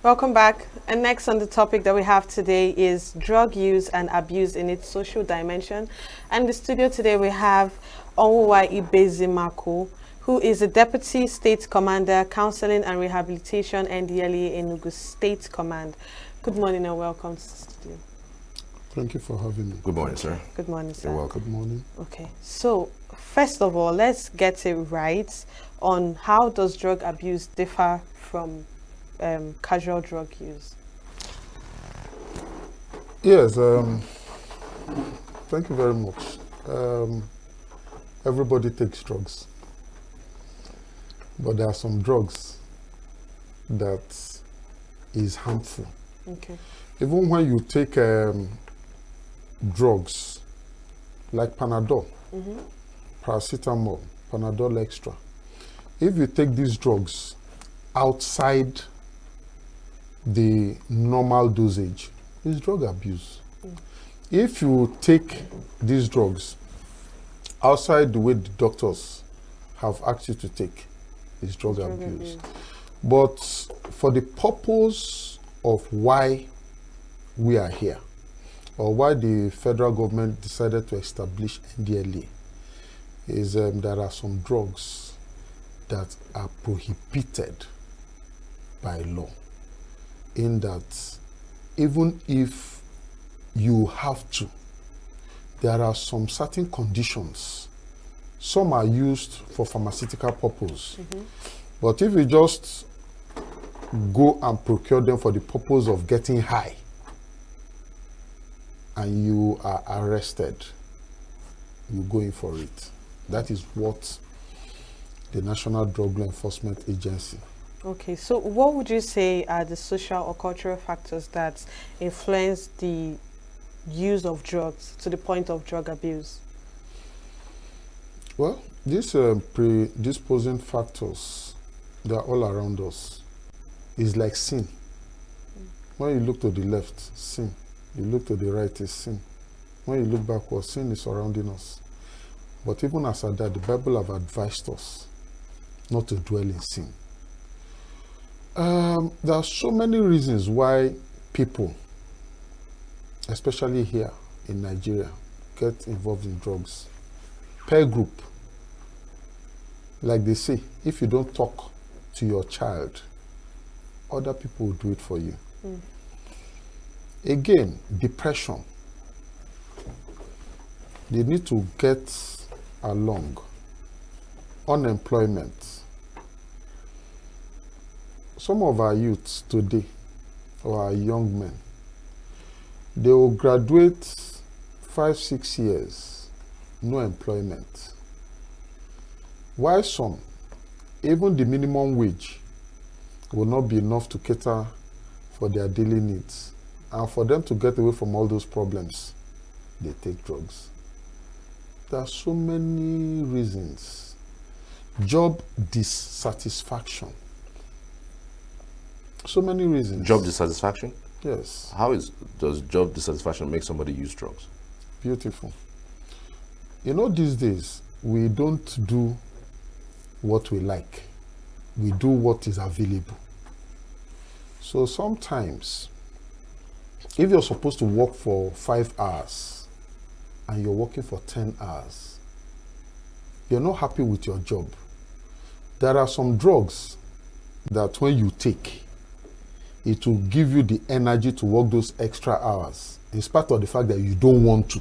Welcome back. And next on the topic that we have today is drug use and abuse in its social dimension. And in the studio today we have Onwuwa Ibezimaku, who is a Deputy State Commander, Counseling and Rehabilitation NDLEA in Enugu State Command. Good morning and welcome to the studio. Thank you for having me. Good morning, sir. Good morning, sir. You're welcome. Good morning. Okay, so first of all, let's get it right on how does drug abuse differ from casual drug use? Yes, thank you very much. Everybody takes drugs, but there are some drugs that is harmful. Okay. Even when you take drugs like Panadol, paracetamol, Panadol Extra, if you take these drugs outside the normal dosage, it's drug abuse. If you take these drugs outside the way the doctors have asked you to take, it's drug abuse. But for the purpose of why we are here, or why the federal government decided to establish NDLEA, is there are some drugs that are prohibited by law, in that even if you have to, there are some certain conditions. Some are used for pharmaceutical purpose, but if you just go and procure them for the purpose of getting high and you are arrested, you go in for it. That is what the National Drug Law Enforcement Agency. Okay, so what would you say are the social or cultural factors that influence the use of drugs to the point of drug abuse? Well, these predisposing factors, they are all around us. It's like sin. When you look to the left, sin. You look to the right, is sin. When you look backwards, sin is surrounding us. But even as at that, the Bible have advised us not to dwell in sin. There are so many reasons why people, especially here in Nigeria, get involved in drugs. Peer group. Like they say, if you don't talk to your child, other people will do it for you. Again, depression. They need to get along. Unemployment. Some of our youths today, or our young men, they will graduate 5-6 years, no employment. While some, even the minimum wage will not be enough to cater for their daily needs. And for them to get away from all those problems, they take drugs. There are so many reasons. Job dissatisfaction. So many reasons. Job dissatisfaction? Yes. How does job dissatisfaction make somebody use drugs? Beautiful. You know, these days, we don't do what we like. We do what is available. So sometimes, if you're supposed to work for 5 hours and you're working for 10 hours, you're not happy with your job. There are some drugs that when you take, it will give you the energy to work those extra hours, in spite of the fact that you don't want to,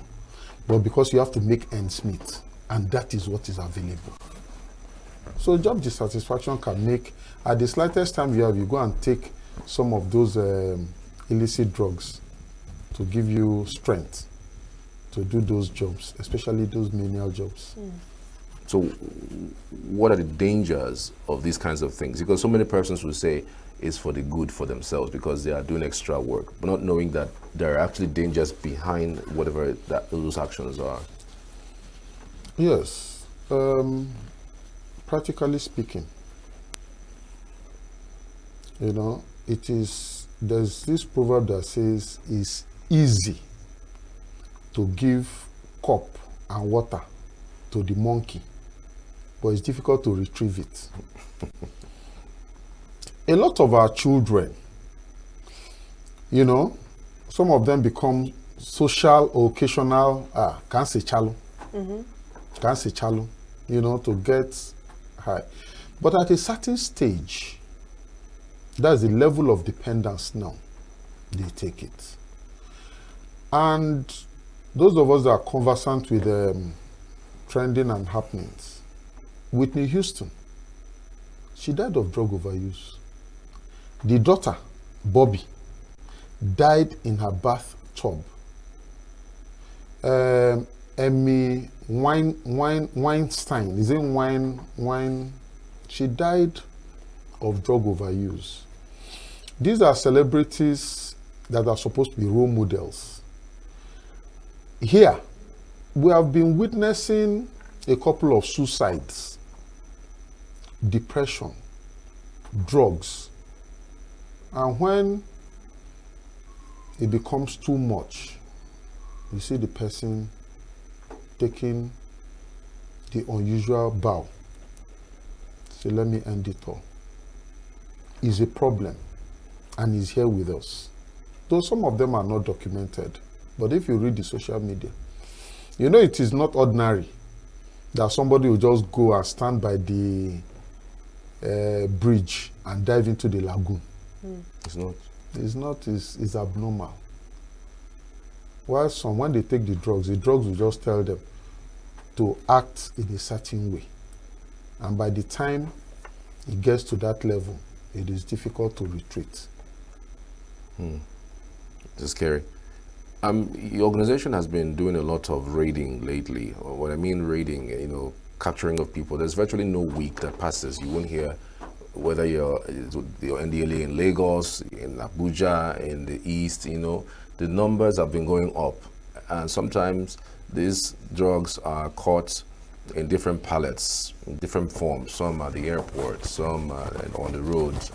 but because you have to make ends meet, and that is what is available. So job dissatisfaction can make, at the slightest time you have, you go and take some of those illicit drugs to give you strength to do those jobs, especially those menial jobs. So what are the dangers of these kinds of things? Because so many persons will say it's for the good for themselves because they are doing extra work, but not knowing that there are actually dangers behind whatever those actions are. Yes. Practically speaking, you know, there's this proverb that says it's easy to give cup and water to the monkey, but it's difficult to retrieve it. A lot of our children You know, some of them become social or occasional, can't say chalo. Can't say chalo, you know, to get high. But at a certain stage, that's the level of dependence now. They take it. And those of us that are conversant with trending and happenings, Whitney Houston, she died of drug overuse. The daughter, Bobby, died in her bathtub. Emmy Weinstein, is it Wine? She died of drug overuse. These are celebrities that are supposed to be role models. Here, we have been witnessing a couple of suicides, depression, drugs, and when it becomes too much, you see the person taking the unusual bow. So let me end it all. It's a problem, and it's here with us. Though some of them are not documented, but if you read the social media, you know it is not ordinary that somebody will just go and stand by the bridge and dive into the lagoon. It's not. It's not, it's abnormal. While some, when they take the drugs will just tell them to act in a certain way. And by the time it gets to that level, it is difficult to retreat. It's scary. Your organization has been doing a lot of raiding lately. What I mean raiding, you know, capturing of people. There's virtually no week that passes. You won't hear whether you're NDLA in Lagos, in Abuja, in the East, you know, the numbers have been going up. And sometimes these drugs are caught in different pallets, in different forms. Some at the airport, some on the roads.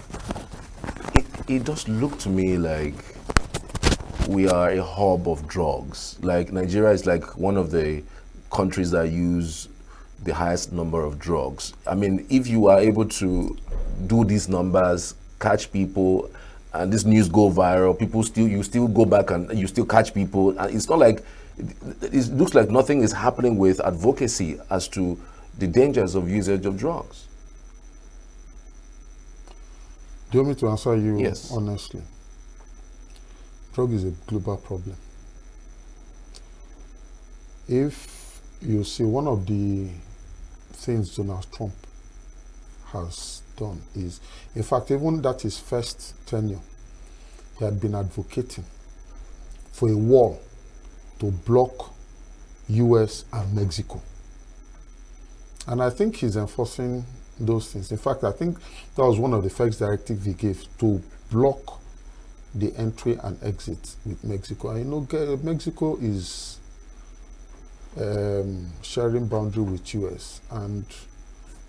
It does look to me like we are a hub of drugs. Like Nigeria is like one of the countries that use the highest number of drugs. I mean, if you are able to do these numbers, catch people, and this news go viral, you still go back and you still catch people. And it's not like, it looks like nothing is happening with advocacy as to the dangers of usage of drugs. Do you want me to answer you Yes. honestly? Drug is a global problem. If you see, one of the things Donald Trump has done is, in fact, even that his first tenure, he had been advocating for a wall to block US and Mexico. And I think he's enforcing those things. In fact, I think that was one of the first directives he gave, to block the entry and exit with Mexico. And you know, Mexico is sharing boundary with US, and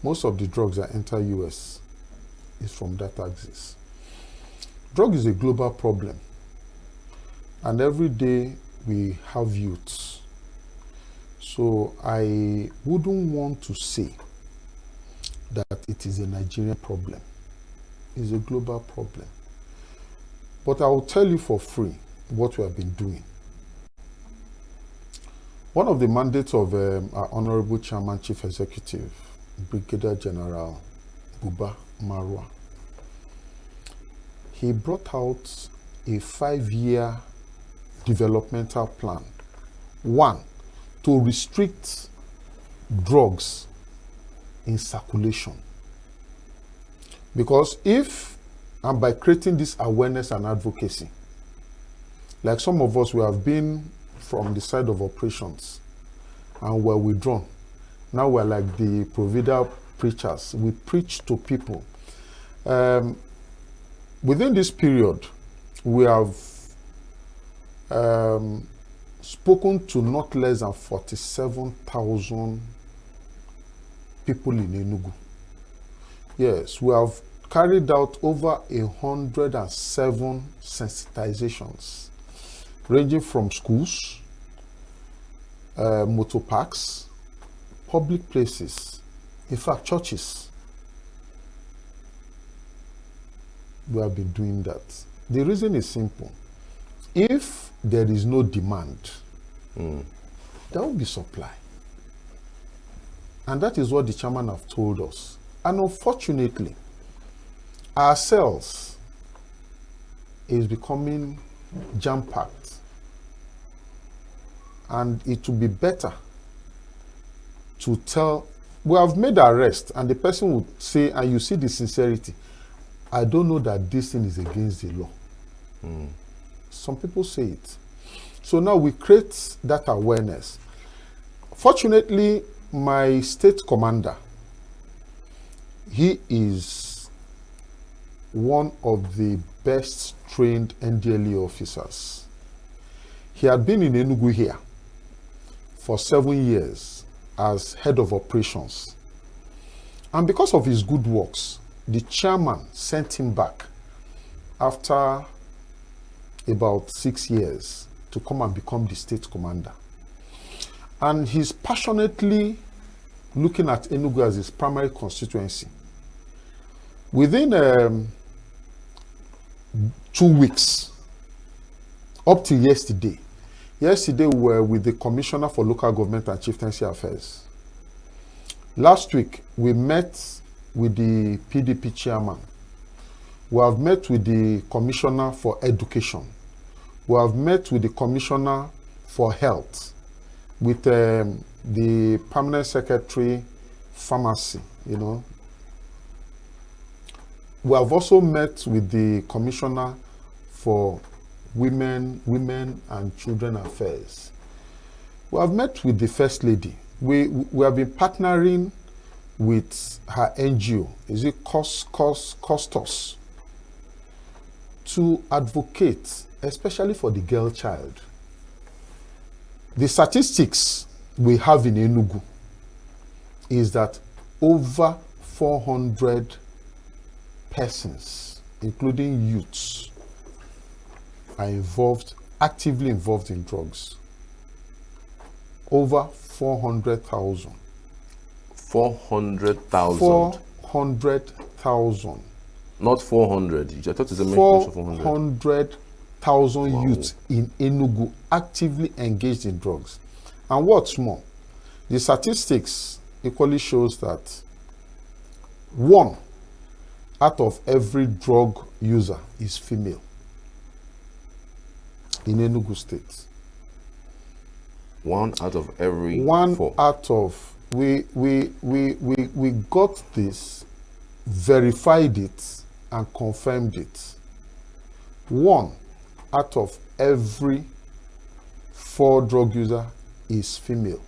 most of the drugs that enter US is from that axis. Drug is a global problem, and every day we have youths. So I wouldn't want to say that it is a Nigerian problem. It's a global problem. But I will tell you for free what we have been doing. One of the mandates of our Honorable Chairman, Chief Executive, Brigadier General Buba Marwa, he brought out a 5-year developmental plan. One, to restrict drugs in circulation. Because if, and by creating this awareness and advocacy, like some of us, we have been from the side of operations and we're withdrawn. Now we're like the provider preachers. We preach to people. Within this period, we have spoken to not less than 47,000 people in Enugu. Yes, we have carried out over 107 sensitizations, ranging from schools, motor parks, public places, in fact, churches. We have been doing that. The reason is simple. If there is no demand, there will be supply. And that is what the chairman have told us. And unfortunately, our cells is becoming jam-packed. And it would be better to tell, we have made arrest, and the person would say, and you see the sincerity, I don't know that this thing is against the law. Some people say it. So now we create that awareness. Fortunately, my state commander, he is one of the best trained NDLE officers. He had been in Enugu here for 7 years as head of operations. And because of his good works, the chairman sent him back after about 6 years to come and become the state commander. And he's passionately looking at Enugu as his primary constituency. Within 2 weeks, up to yesterday we were with the Commissioner for Local Government and Chieftaincy Affairs. Last week, we met with the PDP chairman. We have met with the Commissioner for Education. We have met with the Commissioner for Health, with the Permanent Secretary, Pharmacy, you know. We have also met with the Commissioner for Women and Children Affairs. We have met with the First Lady. We have been partnering with her NGO, is it Costos, to advocate, especially for the girl child. The statistics we have in Enugu is that over 400 persons, including youths, are actively involved in drugs. Over 400,000. 400,000. 400,000. Not 400. I thought it's a mention of 400. 400,000 youths in Enugu actively engaged in drugs. And what's more, the statistics equally shows that 1 out of every drug user is female in Enugu State. 1 out of every 1 4. out of, we got this, verified it, and confirmed it. 1 out of every 4 drug user is female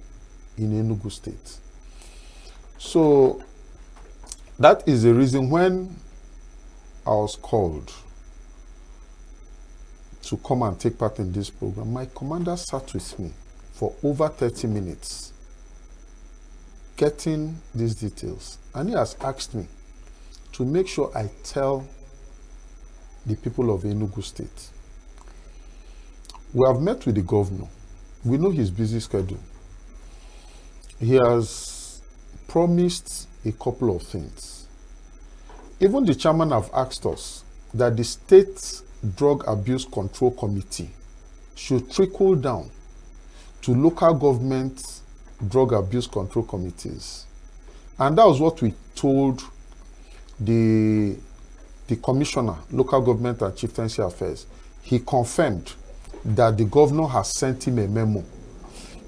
in Enugu State. So that is the reason when I was called to come and take part in this program, my commander sat with me for over 30 minutes getting these details. And he has asked me to make sure I tell the people of Enugu State. We have met with the governor. We know his busy schedule. He has promised a couple of things. Even the chairman have asked us that the State Drug Abuse Control Committee should trickle down to local government drug abuse control committees. And that was what we told the commissioner, local government and chieftaincy affairs. He confirmed that the governor has sent him a memo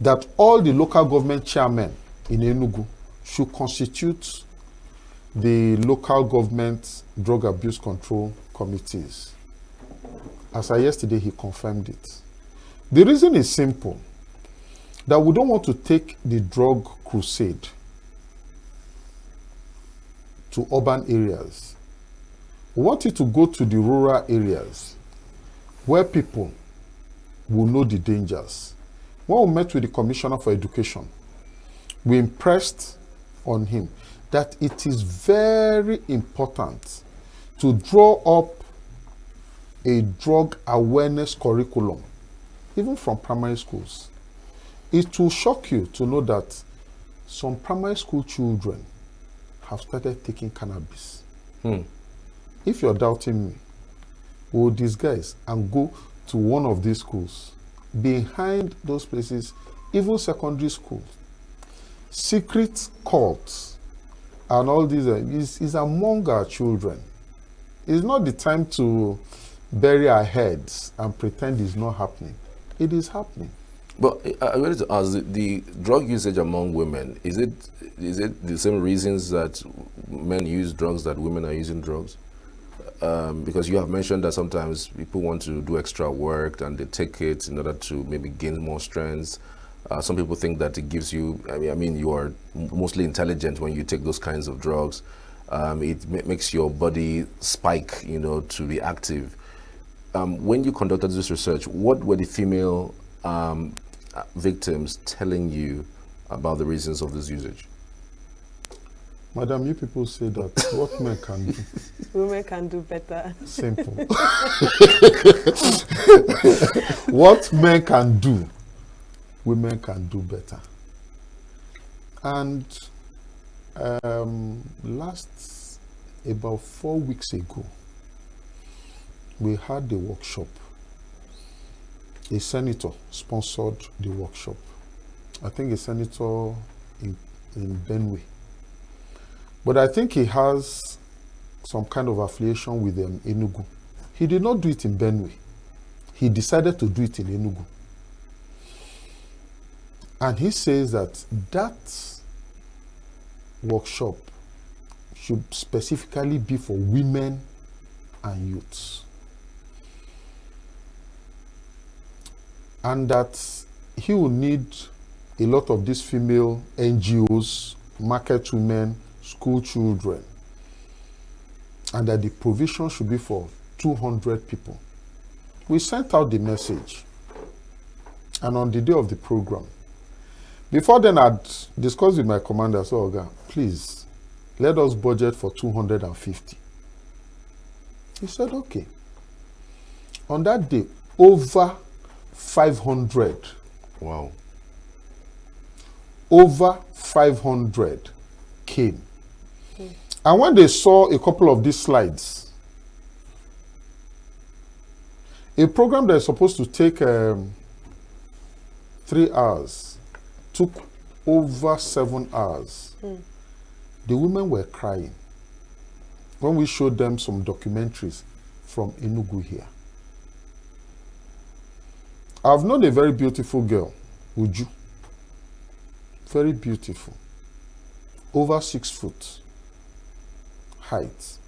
that all the local government chairmen in Enugu should constitute the local government drug abuse control committees. As of yesterday, he confirmed it. The reason is simple, that we don't want to take the drug crusade to urban areas. We want it to go to the rural areas where people will know the dangers. When we met with the Commissioner for Education, we impressed on him that it is very important to draw up a drug awareness curriculum, even from primary schools. It will shock you to know that some primary school children have started taking cannabis. If you're doubting me, we'll disguise and go to one of these schools, behind those places, even secondary schools, secret cults and all these is among our children. It's not the time to bury our heads and pretend it's not happening. It is happening. But I wanted to ask, the drug usage among women, is it the same reasons that men use drugs that women are using drugs? Because you have mentioned that sometimes people want to do extra work and they take it in order to maybe gain more strength. Some people think that it gives you, I mean, you are mostly intelligent when you take those kinds of drugs. It makes your body spike, you know, to be active. When you conducted this research, what were the female victims telling you about the reasons of this usage? Madam, you people say that what men can do. Women can do better. Simple. What men can do, women can do better. And about 4 weeks ago, we had the workshop. A senator sponsored the workshop. I think a senator in Benue. But I think he has some kind of affiliation with Enugu. He did not do it in Benue. He decided to do it in Enugu. And he says that workshop should specifically be for women and youths. And that he will need a lot of these female NGOs, market women, school children, and that the provision should be for 200 people. We sent out the message, and on the day of the program, before then I'd discussed with my commander, so Oga, please, let us budget for 250. He said, okay. On that day, over 500. Wow. Over 500 came. And when they saw a couple of these slides, a program that is supposed to take 3 hours took over 7 hours. The women were crying when we showed them some documentaries from Enugu here. I've known a very beautiful girl, Uju. Very beautiful. Over 6 foot height.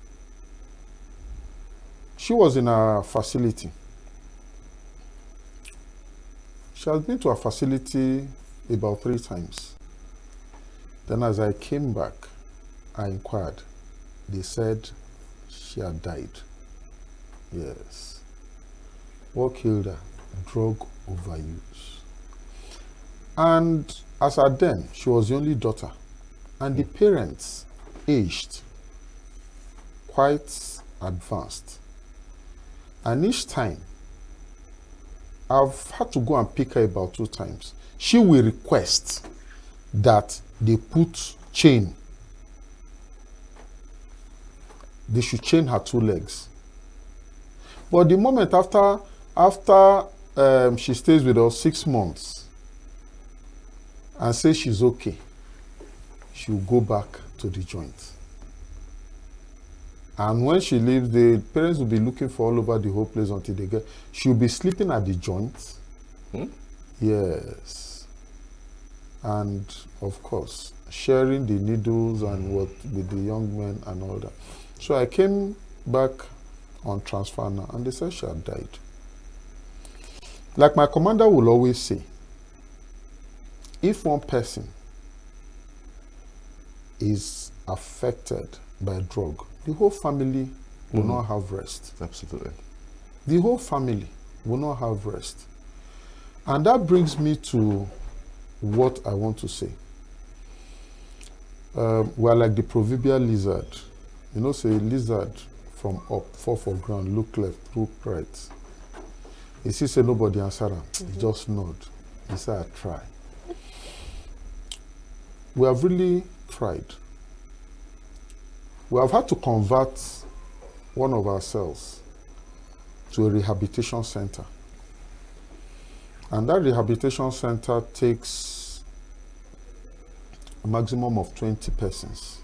She was in a facility. She has been to a facility about 3 times. Then as I came back, I inquired. They said she had died. Yes. What killed her? Drug overuse. And as at then, she was the only daughter. And the parents aged, quite advanced. And each time, I've had to go and pick her about 2 times. She will request that they put chain. They should chain her 2 legs. But the moment after she stays with us 6 months and says she's okay, she will go back to the joint. And when she leaves, the parents will be looking for all over the whole place until they get. She'll be sleeping at the joint. Yes. And of course, sharing the needles and what with the young men and all that. So I came back on transfer now, and they said she had died. Like my commander will always say, if one person is affected by drug, the whole family will not have rest. Absolutely. The whole family will not have rest. And that brings me to what I want to say. We're like the proverbial lizard. You know, say lizard from up, fall for ground, look left, look right. He see say nobody answer him. He just nod. He say, I try. We have really tried. We have had to convert one of our cells to a rehabilitation center. And that rehabilitation center takes a maximum of 20 persons.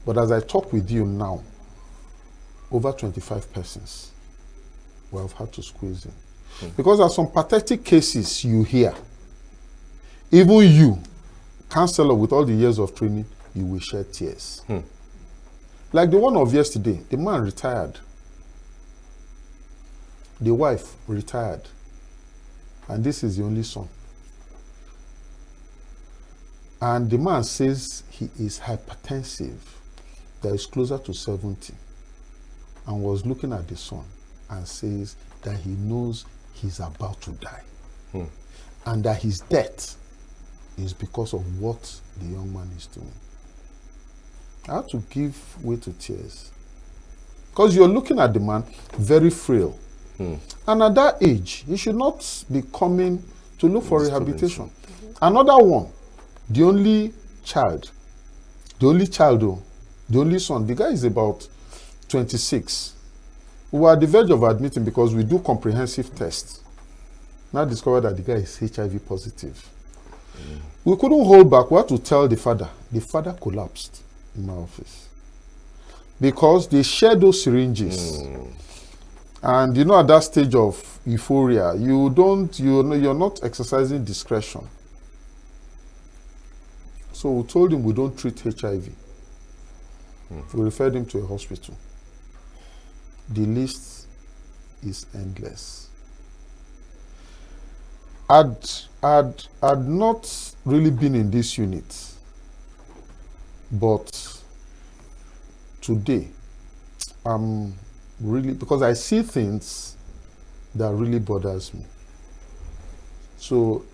But as I talk with you now, over 25 persons we have had to squeeze in. Because there are some pathetic cases you hear. Even you, counselor with all the years of training, you will shed tears. Like the one of yesterday, the man retired. The wife retired. And this is the only son. And the man says he is hypertensive, that is closer to 70, and was looking at the son and says that he knows he's about to die. And that his death is because of what the young man is doing. I had to give way to tears. Because you're looking at the man very frail. And at that age, he should not be coming to look for rehabilitation. Another one, the only child, the only son, the guy is about 26. We were at the verge of admitting because we do comprehensive tests. Now discovered that the guy is HIV positive. We couldn't hold back. We had to tell the father. The father collapsed in my office. Because they shared those syringes. And you know, at that stage of euphoria, you're not exercising discretion. So we told him we don't treat HIV. We referred him to a hospital. The list is endless. I'd not really been in this unit, but today I'm really, because I see things that really bothers me. So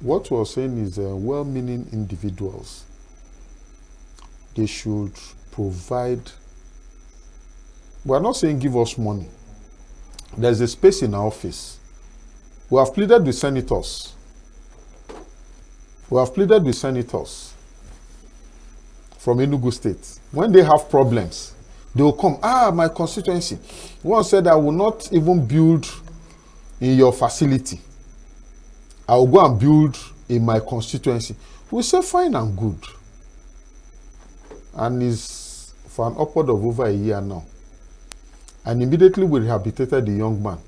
what we're saying is well-meaning individuals, they should provide. We're not saying give us money. There's a space in our office. We have pleaded with senators. We have pleaded with senators from Enugu State. When they have problems, they will come. My constituency. One said, I will not even build in your facility. I will go and build in my constituency. We say fine and good. And it's for an upward of over a year now. And immediately we rehabilitated the young man.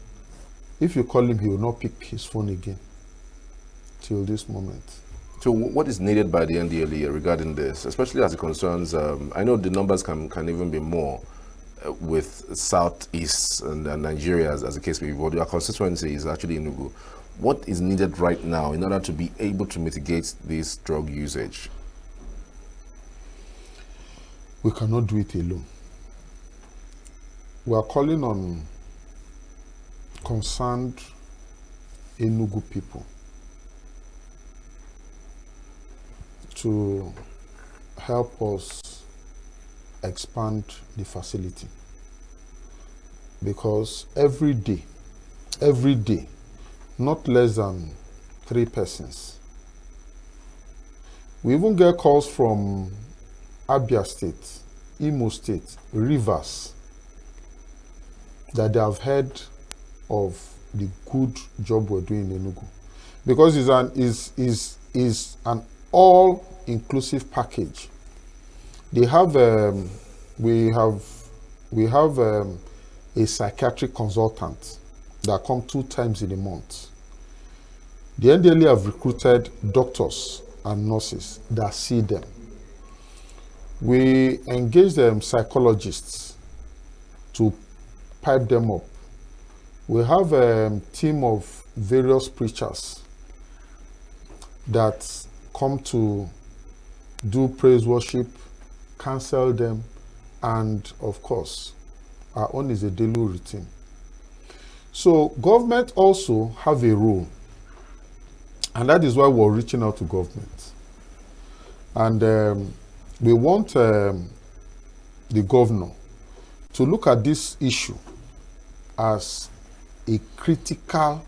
If you call him, he will not pick his phone again till this moment. So what is needed by the NDLEA regarding this, especially as it concerns, I know the numbers can even be more with Southeast and Nigeria as the case may be, but our constituency is actually Enugu. What is needed right now in order to be able to mitigate this drug usage? We cannot do it alone. We are calling on concerned Enugu people to help us expand the facility, because every day, not less than 3 persons. We even get calls from Abia State, Imo State, Rivers, that they have heard of the good job we're doing in Enugu, because it's an all-inclusive package. They have we have a psychiatric consultant that come 2 times in a month. The NDLEA have recruited doctors and nurses that see them. We engage psychologists to pipe them up. We have a team of various preachers that come to do praise worship, counsel them, and of course, our own is a daily routine. So government also have a role, and that is why we're reaching out to government. And we want the governor to look at this issue as a critical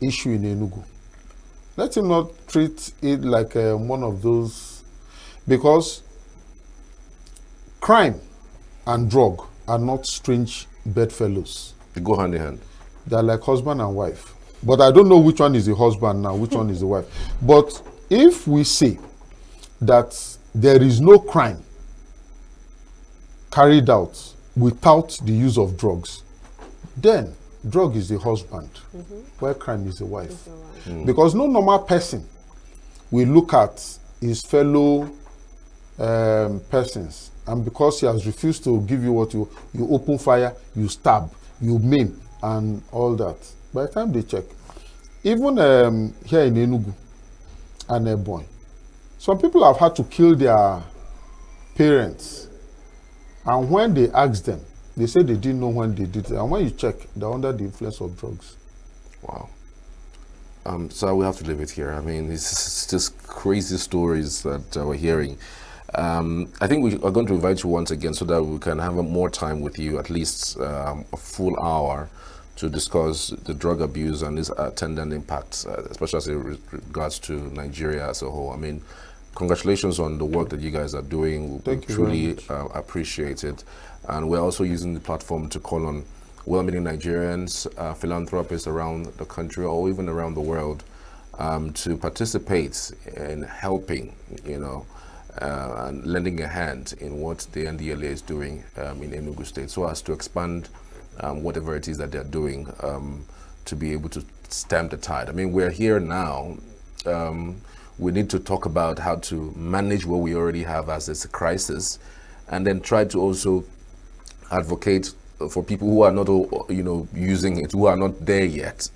issue in Enugu. Let him not treat it like one of those, because crime and drug are not strange bedfellows. They go hand in hand. They're like husband and wife. But I don't know which one is the husband now, which one is the wife. But if we say that there is no crime carried out without the use of drugs, then drug is the husband, while crime is the wife. Because no normal person will look at his fellow persons, and because he has refused to give you what you open fire, you stab, you maim, and all that. By the time they check, even here in Enugu and Ebonyi, some people have had to kill their parents, and when they ask them, they say they didn't know when they did it. And when you check, they're under the influence of drugs. Wow. So we have to leave it here. I mean, it's just crazy stories that we're hearing. I think we are going to invite you once again so that we can have more time with you, at least a full hour, to discuss the drug abuse and its attendant impacts, especially as it regards to Nigeria as a whole. I mean, congratulations on the work that you guys are doing. Thank you. Truly appreciate it. And we're also using the platform to call on well-meaning Nigerians, philanthropists around the country or even around the world to participate in helping, and lending a hand in what the NDLA is doing in Enugu State, so as to expand whatever it is that they're doing to be able to stem the tide. I mean, we're here now. We need to talk about how to manage what we already have as a crisis, and then try to also advocate for people who are not, using it, who are not there yet.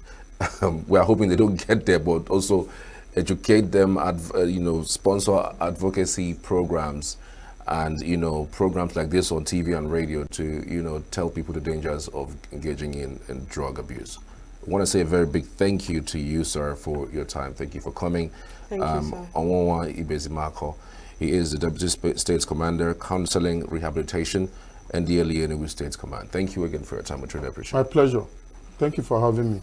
We are hoping they don't get there, but also educate them, sponsor advocacy programs, and programs like this on TV and radio to tell people the dangers of engaging in drug abuse. I want to say a very big thank you to you, sir, for your time. Thank you for coming. Thank you, sir. Onwonwa Ibezimako. He is the Deputy States Commander, Counseling Rehabilitation, and the Enugu States Command. Thank you again for your time. We truly appreciate it. My pleasure. Thank you for having me.